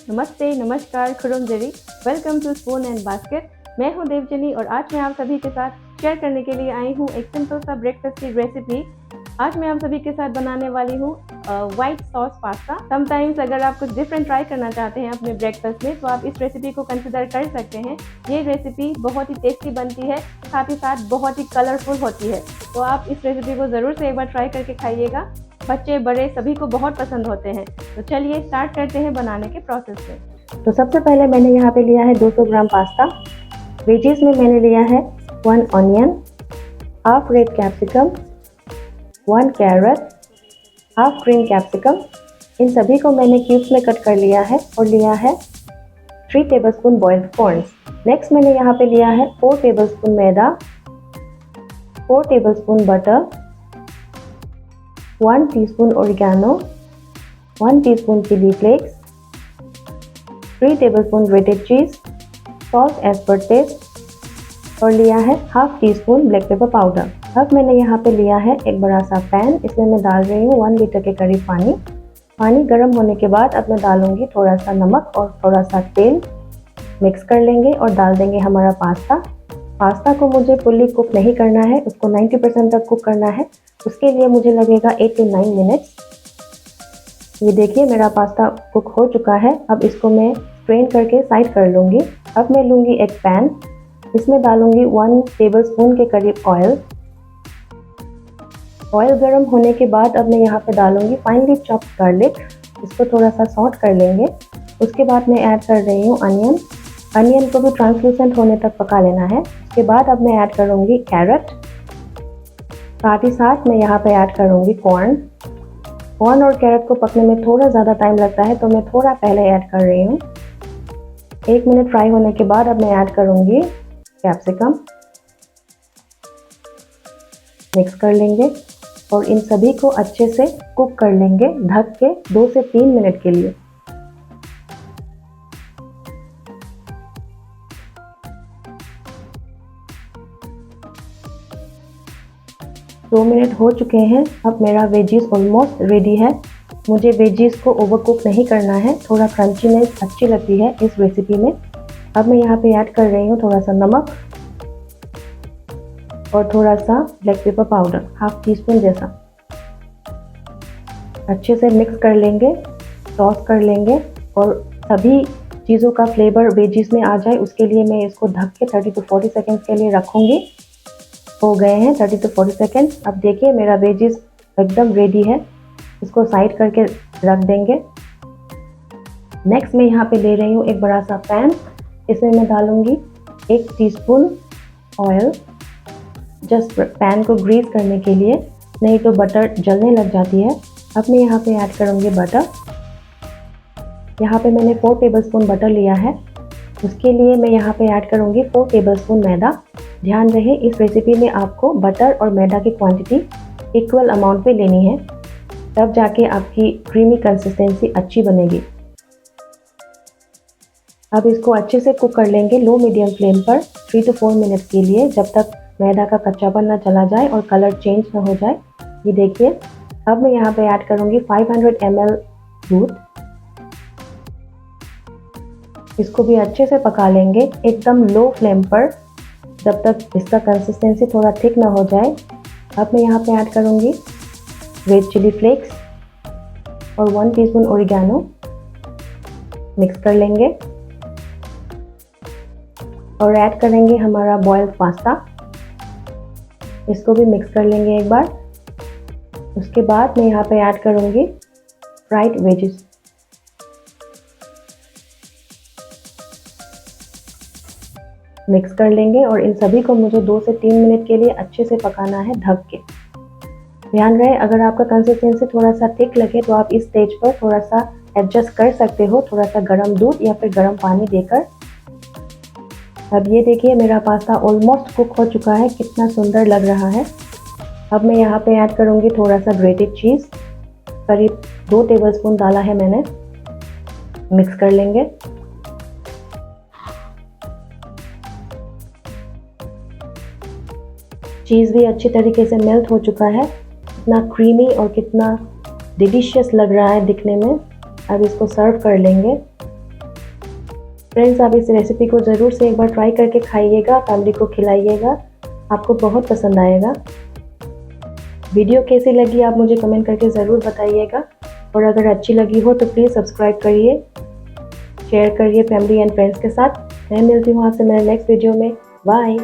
नमस्ते, नमस्कार, खुरुमजरी। Welcome to spoon and basket. मैं हूं देवजनी और आज मैं आप सभी के साथ शेयर करने के लिए आई हूं एक सिंपल सा ब्रेकफास्ट की रेसिपी। आज मैं आप सभी के साथ बनाने वाली हूं वाइट सॉस पास्ता। समटाइम्स अगर आप कुछ डिफरेंट ट्राई करना चाहते हैं अपने ब्रेकफास्ट में तो आप इस रेसिपी को कंसिडर कर सकते हैं। ये रेसिपी बहुत ही टेस्टी बनती है, साथ ही साथ बहुत ही कलरफुल होती है। तो आप इस रेसिपी को ज़रूर से एक बार ट्राई करके खाइएगा। बच्चे बड़े सभी को बहुत पसंद होते हैं। तो चलिए स्टार्ट करते हैं बनाने के प्रोसेस में। तो सबसे पहले मैंने यहाँ पे लिया है 200 ग्राम पास्ता। वेजीज में मैंने लिया है 1 onion, half red capsicum, 1 carrot, half green capsicum. इन सभी को मैंने क्यूब्स में कट कर लिया है और लिया है 3 टेबलस्पून बॉइल्ड कॉर्न्स। नेक्स्ट मैंने यहाँ पे लिया है 4 टेबलस्पून मैदा, 4 tablespoon butter, 1 teaspoon oregano, 1 teaspoon chilli flakes, 3 tablespoon grated cheese, salt as per taste और लिया है half teaspoon black pepper powder. अब मैंने यहाँ पे लिया है एक बड़ा सा पैन। इसमें मैं डाल रही हूँ 1 लीटर के करीब पानी। पानी गर्म होने के बाद अब मैं डालूंगी थोड़ा सा नमक और थोड़ा सा तेल। मिक्स कर लेंगे और डाल देंगे हमारा पास्ता। पास्ता को मुझे फुल्ली कुक नहीं करना है, उसको 90% तक कुक करना है। उसके लिए मुझे लगेगा 8 to 9 मिनट्स। ये देखिए मेरा पास्ता कुक हो चुका है। अब इसको मैं स्ट्रेन करके साइड कर लूँगी। अब मैं लूँगी एक पैन, इसमें डालूँगी 1 टेबलस्पून के करीब ऑयल। ऑयल गर्म होने के बाद अब मैं यहाँ पे डालूँगी फाइनली चॉप्ड गार्लिक। इसको थोड़ा सा सॉट कर लेंगे। उसके बाद मैं ऐड कर रही हूँ अनियन। अनियन को भी ट्रांसलूसेंट होने तक पका लेना है। उसके बाद अब मैं ऐड करूँगी कैरेट। साथ ही साथ मैं यहाँ पे ऐड करूँगी कॉर्न। कॉर्न और कैरेट को पकने में थोड़ा ज़्यादा टाइम लगता है तो मैं थोड़ा पहले ऐड कर रही हूँ। 1 मिनट फ्राई होने के बाद अब मैं ऐड करूँगी कैप्सिकम। मिक्स कर लेंगे और इन सभी को अच्छे से कुक कर लेंगे ढक के 2 से 3 मिनट के लिए। दो मिनट हो चुके हैं। अब मेरा वेजीज ऑलमोस्ट रेडी है। मुझे वेजीज को ओवरकुक नहीं करना है, थोड़ा क्रंचीनेस अच्छी लगती है इस रेसिपी में। अब मैं यहाँ पे ऐड कर रही हूँ थोड़ा सा नमक और थोड़ा सा black pepper powder, half tea spoon जैसा। अच्छे से मिक्स कर लेंगे, टॉस कर लेंगे और सभी चीज़ों का फ्लेवर वेजीज में आ जाए उसके लिए मैं इसको ढक के 30 to 40 सेकेंड्स के लिए रखूँगी। हो गए हैं 30 to 40 सेकेंड्स। अब देखिए मेरा वेजीज एकदम रेडी है। इसको साइड करके रख देंगे। नेक्स्ट मैं यहाँ पे ले रही हूँ एक बड़ा सा पैन। इसमें मैं डालूँगी 1 टीस्पून ऑयल, जस्ट पैन को ग्रीस करने के लिए, नहीं तो बटर जलने लग जाती है। अब मैं यहाँ पे ऐड करूँगी बटर। यहाँ पे मैंने 4 टेबलस्पून बटर लिया है। उसके लिए मैं यहाँ पे ऐड करूँगी 4 टेबलस्पून मैदा। ध्यान रहे इस रेसिपी में आपको बटर और मैदा की क्वांटिटी इक्वल अमाउंट पे लेनी है, तब जाके आपकी क्रीमी कंसिस्टेंसी अच्छी बनेगी। अब इसको अच्छे से कुक कर लेंगे लो मीडियम फ्लेम पर 3 to 4 मिनट के लिए, जब तक मैदा का कच्चापन ना चला जाए और कलर चेंज ना हो जाए। ये देखिए अब मैं यहाँ पे ऐड करूँगी 500 ml दूध। इसको भी अच्छे से पका लेंगे एकदम लो फ्लेम पर, जब तक इसका कंसिस्टेंसी थोड़ा थिक ना हो जाए। अब मैं यहाँ पे ऐड करूँगी रेड चिली फ्लेक्स और 1 टीस्पून ओरिगैनो। मिक्स कर लेंगे और ऐड करेंगे हमारा बॉइल्ड पास्ता। इसको भी मिक्स कर लेंगे एक बार। उसके बाद मैं यहाँ पे ऐड करूँगी फ्राइड वेजिस। मिक्स कर लेंगे और इन सभी को मुझे 2 से 3 मिनट के लिए अच्छे से पकाना है ढक के। ध्यान रहे अगर आपका कंसिस्टेंसी थोड़ा सा थिक लगे तो आप इस स्टेज पर थोड़ा सा एडजस्ट कर सकते हो, थोड़ा सा गर्म दूध या फिर गर्म पानी देकर। अब ये देखिए मेरा पास्ता ऑलमोस्ट कुक हो चुका है, कितना सुंदर लग रहा है। अब मैं यहाँ पे ऐड करूँगी थोड़ा सा ग्रेटेड चीज़, करीब 2 टेबलस्पून डाला है मैंने। मिक्स कर लेंगे। चीज़ भी अच्छी तरीके से मेल्ट हो चुका है। कितना क्रीमी और कितना डिलीशियस लग रहा है दिखने में। अब इसको सर्व कर लेंगे। फ्रेंड्स, आप इस रेसिपी को ज़रूर से एक बार ट्राई करके खाइएगा, फैमिली को खिलाइएगा, आपको बहुत पसंद आएगा। वीडियो कैसी लगी आप मुझे कमेंट करके ज़रूर बताइएगा, और अगर अच्छी लगी हो तो प्लीज़ सब्सक्राइब करिए, शेयर करिए फैमिली एंड फ्रेंड्स के साथ। मैं मिलती हूँ आपसे मेरे नेक्स्ट वीडियो में। बाय।